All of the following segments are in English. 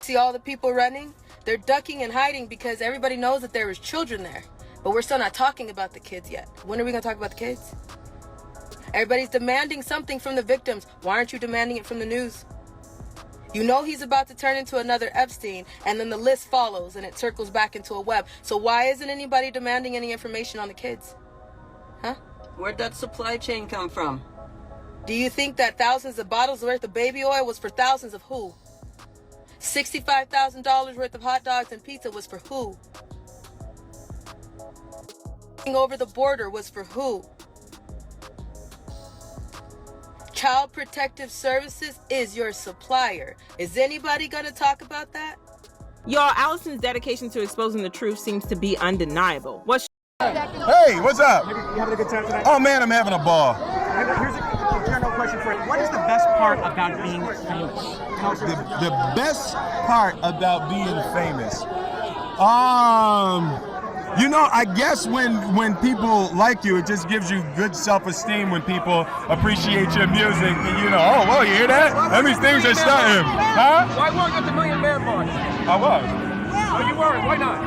See all the people running? They're ducking and hiding because everybody knows that there is children there. But we're still not talking about the kids yet. When are we going to talk about the kids? Everybody's demanding something from the victims. Why aren't you demanding it from the news? You know he's about to turn into another Epstein, and then the list follows and it circles back into a web. So why isn't anybody demanding any information on the kids? Huh? Where'd that supply chain come from? Do you think that thousands of bottles worth of baby oil was for thousands of who? $65,000 worth of hot dogs and pizza was for who? Over the border was for who? Child Protective Services is your supplier. Is anybody going to talk about that? Y'all, Allison's dedication to exposing the truth seems to be undeniable. Hey, what's up? You having a good time tonight? Oh man, I'm having a ball. Here's a general question for you. What is the best part about being famous? The best part about being famous, you know, I guess when people like you, it just gives you good self-esteem when people appreciate your music. And you know, oh, well, you hear that? That means things are starting. Huh? Why weren't you at the Million Man March? I was. Oh, you weren't. Why not?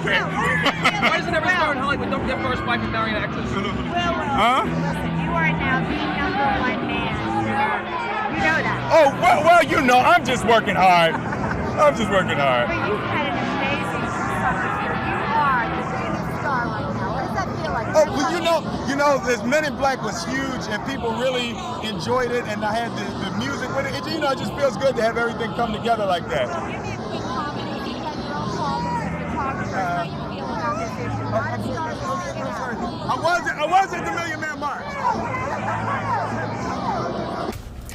Okay. Why does it never start in Hollywood? Don't get first wife and marry an actress. Huh? Listen, you are now the #1 man. You know that. Oh, well, you know, I'm just working hard. I'm just working hard. But you've had an amazing summer. You are the biggest star right now. What does that feel like? Oh, well, you know, this Men in Black was huge, and people really enjoyed it, and I had the music with it. You know, it just feels good to have everything come together like that. So give me a quick comment. You had your own followers and photographers. How you feel about this issue? I was at the Million Man March.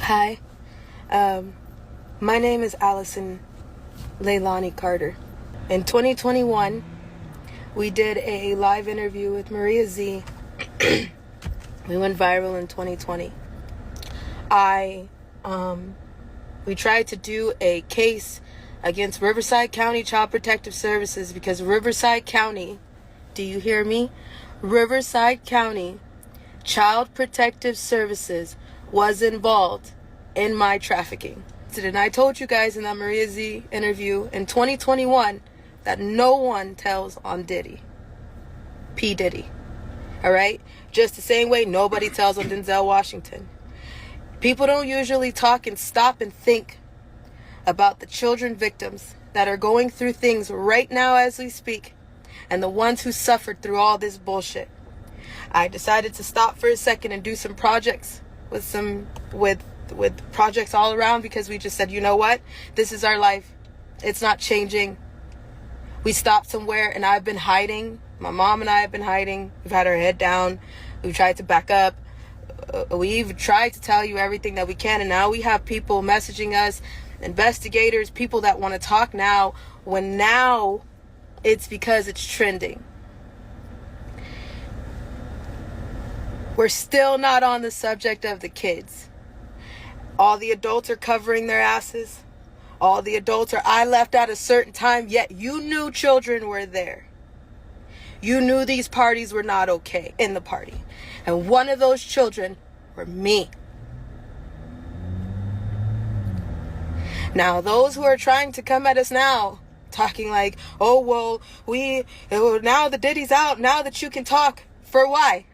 Hi. My name is Allison Leilani Carter. In 2021, we did a live interview with Maria Z. We went viral in 2020. We tried to do a case against Riverside County Child Protective Services because Riverside County, do you hear me? Riverside County Child Protective Services was involved in my trafficking. And I told you guys in that Maria Z interview in 2021 that no one tells on Diddy. P. Diddy. All right? Just the same way nobody tells on Denzel Washington. People don't usually talk and stop and think about the children victims that are going through things right now as we speak, and the ones who suffered through all this bullshit. I decided to stop for a second and do some projects with projects all around because we just said, you know what? This is our life. It's not changing. We stopped somewhere and I've been hiding. My mom and I have been hiding. We've had our head down. We've tried to back up. We've tried to tell you everything that we can, and now we have people messaging us, investigators, people that want to talk now, when now it's because it's trending. We're still not on the subject of the kids. All the adults are covering their asses. All the adults are, I left at a certain time, yet you knew children were there. You knew these parties were not okay in the party. And one of those children were me. Now, those who are trying to come at us now, talking like, oh, well, now the Diddy's out, now that you can talk. For why?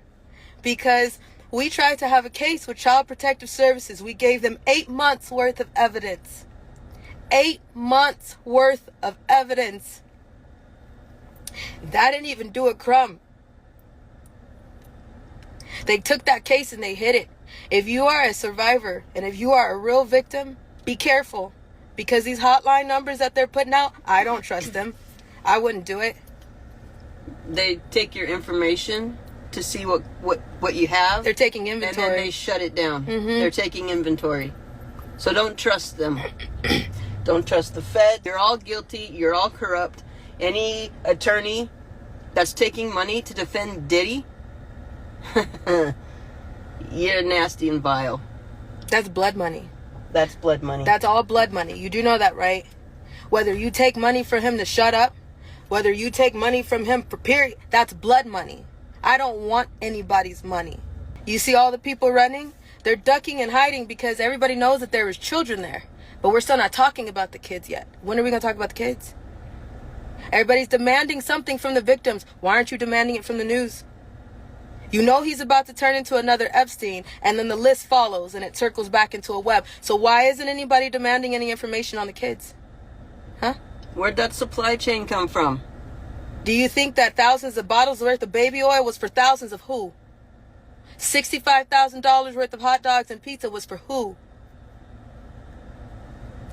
Because we tried to have a case with Child Protective Services. We gave them 8 months worth of evidence. 8 months worth of evidence. That didn't even do a crumb. They took that case and they hid it. If you are a survivor and if you are a real victim, be careful. Because these hotline numbers that they're putting out, I don't trust them. I wouldn't do it. They take your information to see what you have. They're taking inventory. And then they shut it down. Mm-hmm. They're taking inventory. So don't trust them. Don't trust the Fed. You're all guilty. You're all corrupt. Any attorney that's taking money to defend Diddy, you're nasty and vile. That's blood money. That's blood money. That's all blood money. You do know that, right? Whether you take money from him to shut up, whether you take money from him for period, that's blood money. I don't want anybody's money. You see all the people running? They're ducking and hiding because everybody knows that there is children there. But we're still not talking about the kids yet. When are we going to talk about the kids? Everybody's demanding something from the victims. Why aren't you demanding it from the news? You know he's about to turn into another Epstein, and then the list follows and it circles back into a web. So why isn't anybody demanding any information on the kids? Huh? Where'd that supply chain come from? Do you think that thousands of bottles worth of baby oil was for thousands of who? $65,000 worth of hot dogs and pizza was for who?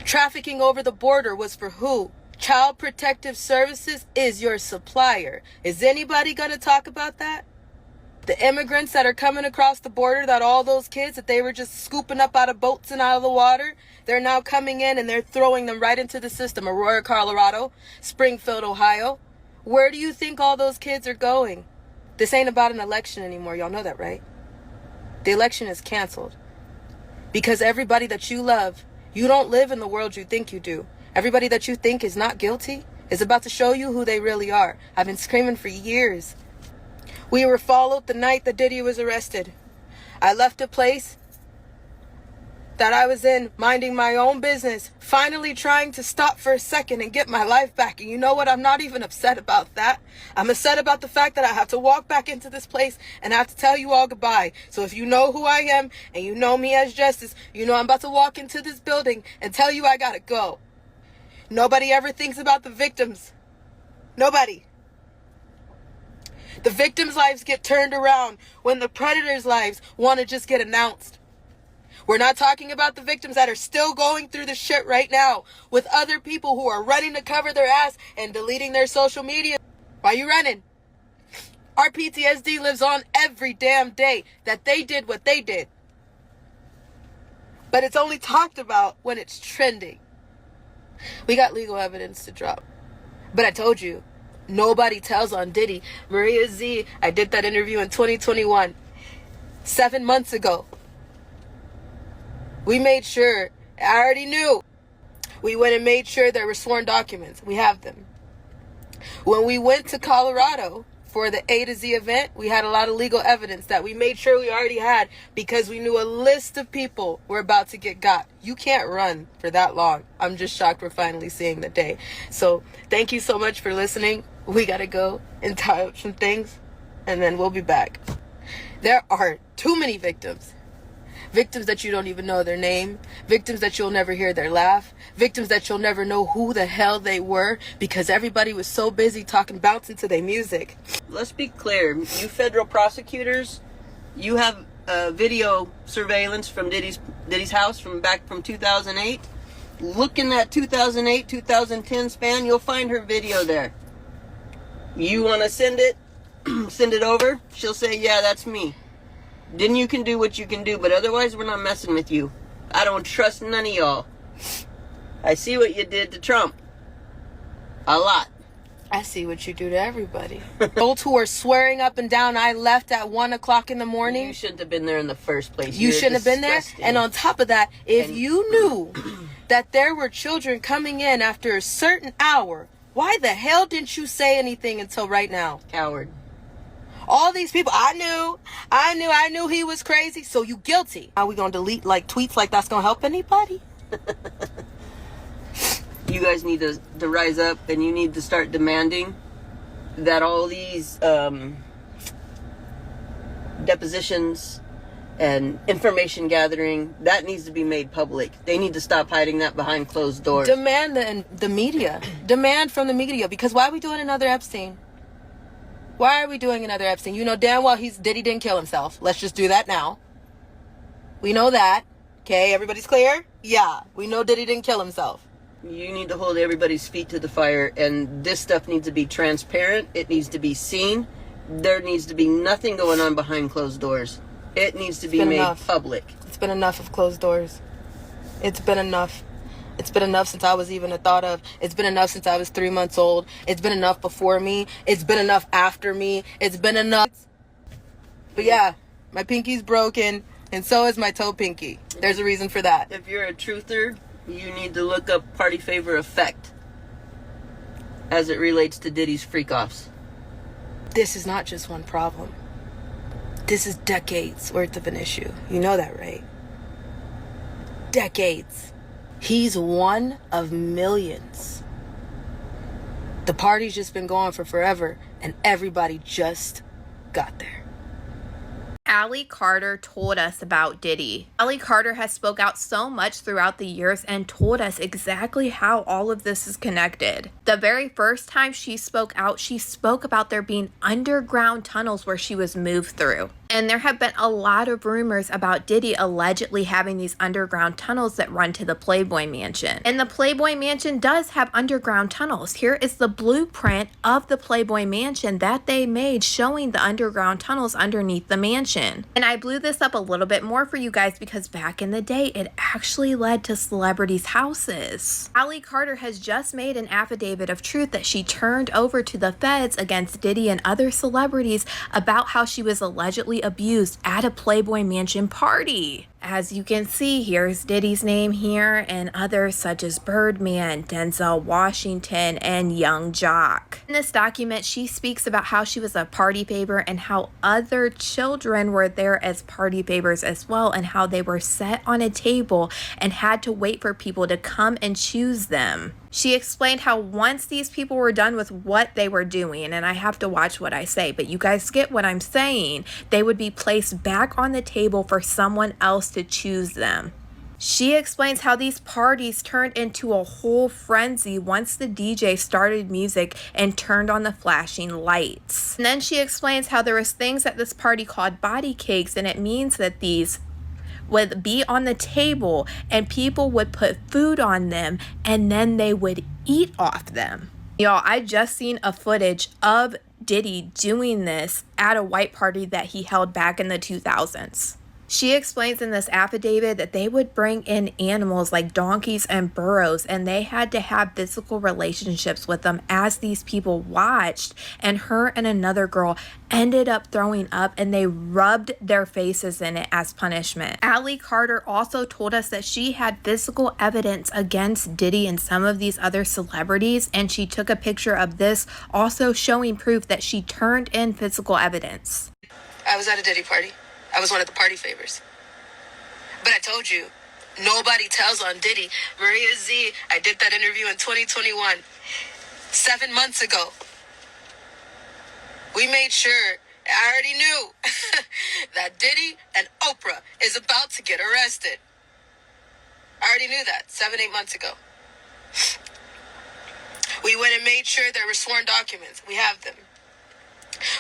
Trafficking over the border was for who? Child Protective Services is your supplier. Is anybody going to talk about that? The immigrants that are coming across the border, that all those kids that they were just scooping up out of boats and out of the water, they're now coming in and they're throwing them right into the system. Aurora, Colorado, Springfield, Ohio. Where do you think all those kids are going? This ain't about an election anymore. Y'all know that, right? The election is canceled. Because everybody that you love, you don't live in the world you think you do. Everybody that you think is not guilty is about to show you who they really are. I've been screaming for years. We were followed the night that Diddy was arrested. I left a place that I was in, minding my own business, finally trying to stop for a second and get my life back. And you know what? I'm not even upset about that. I'm upset about the fact that I have to walk back into this place and I have to tell you all goodbye. So if you know who I am and you know me as Justice, you know I'm about to walk into this building and tell you I gotta go. Nobody ever thinks about the victims. Nobody. The victims' lives get turned around when the predators' lives want to just get announced. We're not talking about the victims that are still going through the shit right now with other people who are running to cover their ass and deleting their social media. Why are you running? Our PTSD lives on every damn day that they did what they did. But it's only talked about when it's trending. We got legal evidence to drop. But I told you, nobody tells on Diddy. Maria Z, I did that interview in 2021. 7 months ago. We made sure, I already knew. We went and made sure there were sworn documents. We have them. When we went to Colorado for the A to Z event, we had a lot of legal evidence that we made sure we already had because we knew a list of people were about to get got. You can't run for that long. I'm just shocked we're finally seeing the day. So thank you so much for listening. We got to go and tie up some things and then we'll be back. There are too many victims. Victims that you don't even know their name. Victims that you'll never hear their laugh. Victims that you'll never know who the hell they were because everybody was so busy bouncing to their music. Let's be clear. You federal prosecutors, you have video surveillance from Diddy's house from 2008. Look in that 2008, 2010 span. You'll find her video there. You want to send it? Send it over. She'll say, yeah, that's me. Then you can do what you can do, but otherwise we're not messing with you. I don't trust none of y'all. I see what you did to Trump. A lot. I see what you do to everybody. Those who are swearing up and down, I left at 1 o'clock in the morning. You shouldn't have been there in the first place. You shouldn't have been there. And on top of that, if you knew that there were children coming in after a certain hour, why the hell didn't you say anything until right now? Coward. All these people, I knew he was crazy, so you guilty. Are we gonna delete tweets like that's gonna help anybody? You guys need to rise up and you need to start demanding that all these depositions and information gathering, that needs to be made public. They need to stop hiding that behind closed doors. Demand the media. Demand from the media, because why are we doing another Epstein? Why are we doing another Epstein? You know damn well Diddy didn't kill himself. Let's just do that now. We know that. Okay, everybody's clear? Yeah, we know Diddy didn't kill himself. You need to hold everybody's feet to the fire, and this stuff needs to be transparent. It needs to be seen. There needs to be nothing going on behind closed doors. It needs to be made public. It's been enough of closed doors. It's been enough. It's been enough since I was even a thought of. It's been enough since I was 3 months old. It's been enough before me. It's been enough after me. It's been enough. But yeah, my pinky's broken, and so is my toe pinky. There's a reason for that. If you're a truther, you need to look up party favor effect as it relates to Diddy's freak-offs. This is not just one problem. This is decades worth of an issue. You know that, right? Decades. He's one of millions. The party's just been going for forever, and everybody just got there. Allie Carter told us about Diddy. Allie Carter has spoke out so much throughout the years and told us exactly how all of this is connected. The very first time she spoke out, she spoke about there being underground tunnels where she was moved through. And there have been a lot of rumors about Diddy allegedly having these underground tunnels that run to the Playboy Mansion. And the Playboy Mansion does have underground tunnels. Here is the blueprint of the Playboy Mansion that they made showing the underground tunnels underneath the mansion. And I blew this up a little bit more for you guys because back in the day, it actually led to celebrities' houses. Allie Carter has just made an affidavit of truth that she turned over to the feds against Diddy and other celebrities about how she was allegedly abused at a Playboy Mansion party. As you can see, here's Diddy's name here and others such as Birdman, Denzel Washington, and Young Jock. In this document, she speaks about how she was a party favor and how other children were there as party favors as well, and how they were set on a table and had to wait for people to come and choose them. She explained how once these people were done with what they were doing, and I have to watch what I say, but you guys get what I'm saying, they would be placed back on the table for someone else to choose them. She explains how these parties turned into a whole frenzy once the DJ started music and turned on the flashing lights. And then she explains how there was things at this party called body cakes, and it means that these would be on the table and people would put food on them and then they would eat off them. Y'all, I just seen a footage of Diddy doing this at a white party that he held back in the 2000s. She explains in this affidavit that they would bring in animals like donkeys and burros, and they had to have physical relationships with them as these people watched, and her and another girl ended up throwing up and they rubbed their faces in it as punishment. Allie Carter also told us that she had physical evidence against Diddy and some of these other celebrities, and she took a picture of this also showing proof that she turned in physical evidence. I was at a Diddy party. I was one of the party favors. But I told you, nobody tells on Diddy. Maria Z, I did that interview in 2021, 7 months ago. We made sure, I already knew, that Diddy and Oprah is about to get arrested. I already knew that 7-8 months ago. We went and made sure there were sworn documents. We have them.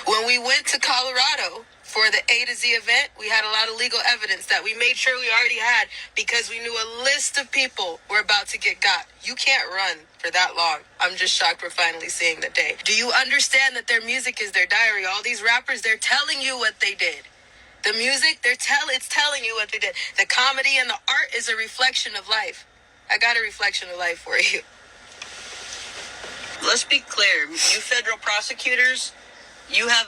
When we went to Colorado for the A to Z event, we had a lot of legal evidence that we made sure we already had because we knew a list of people were about to get got. You can't run for that long. I'm just shocked we're finally seeing the day. Do you understand that their music is their diary? All these rappers, they're telling you what they did. The music, it's telling you what they did. The comedy and the art is a reflection of life. I got a reflection of life for you. Let's be clear. You federal prosecutors, you have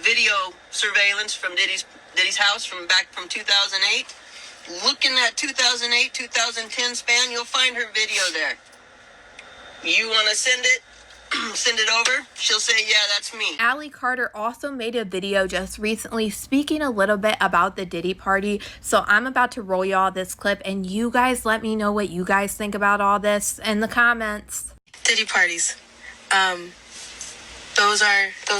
video surveillance from Diddy's house from 2008. Look in that 2008-2010 span, you'll find her video there. You want to send it over? She'll say, yeah, that's me. Allie Carter also made a video just recently speaking a little bit about the Diddy party. So I'm about to roll y'all this clip and you guys let me know what you guys think about all this in the comments. Diddy parties. Those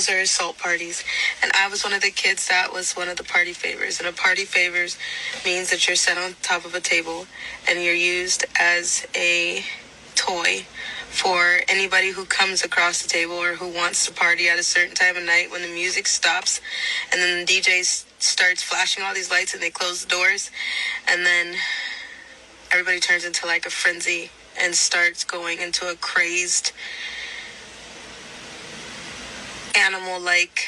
are assault parties. And I was one of the kids that was one of the party favors. And a party favors means that you're set on top of a table and you're used as a toy for anybody who comes across the table or who wants to party at a certain time of night when the music stops and then the DJ starts flashing all these lights and they close the doors. And then everybody turns into like a frenzy and starts going into a crazed animal-like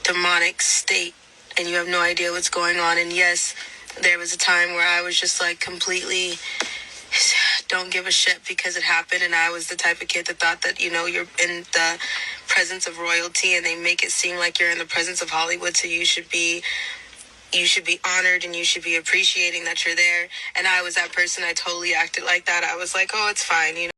demonic state, and you have no idea what's going on. And yes, there was a time where I was just like completely don't give a shit because it happened, and I was the type of kid that thought that, you know, you're in the presence of royalty and they make it seem like you're in the presence of Hollywood, so you should be honored and you should be appreciating that you're there. And I was that person. I totally acted like that. I was like, oh, it's fine, you know.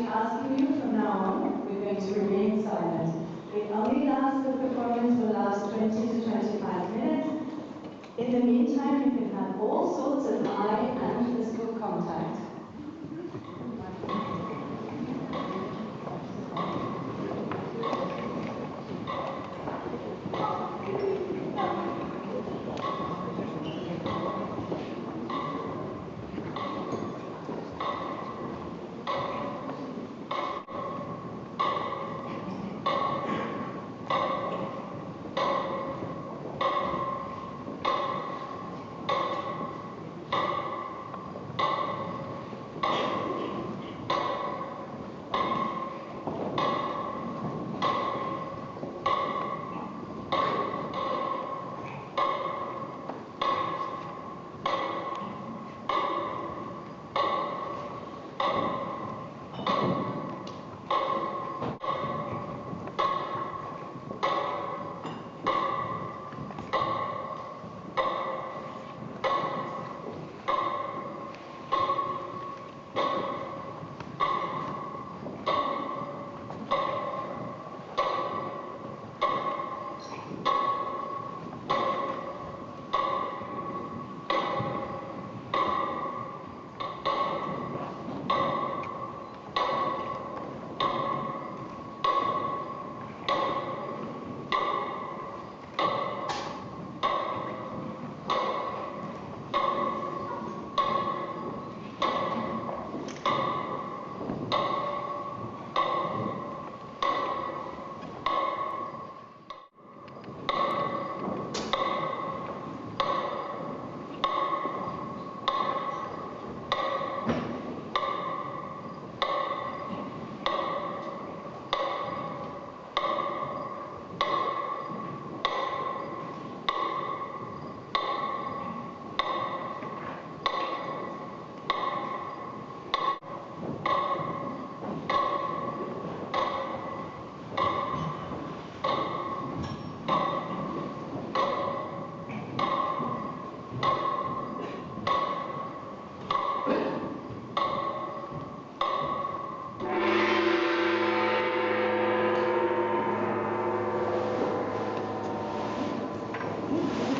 asking you from now on, we're going to remain silent. It only lasts, the performance will last 20 to 25 minutes. In the meantime, you can have all sorts of eye and physical contact.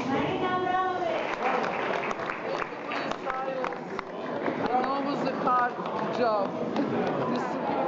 Marina Abramovic. I know it was a hard job.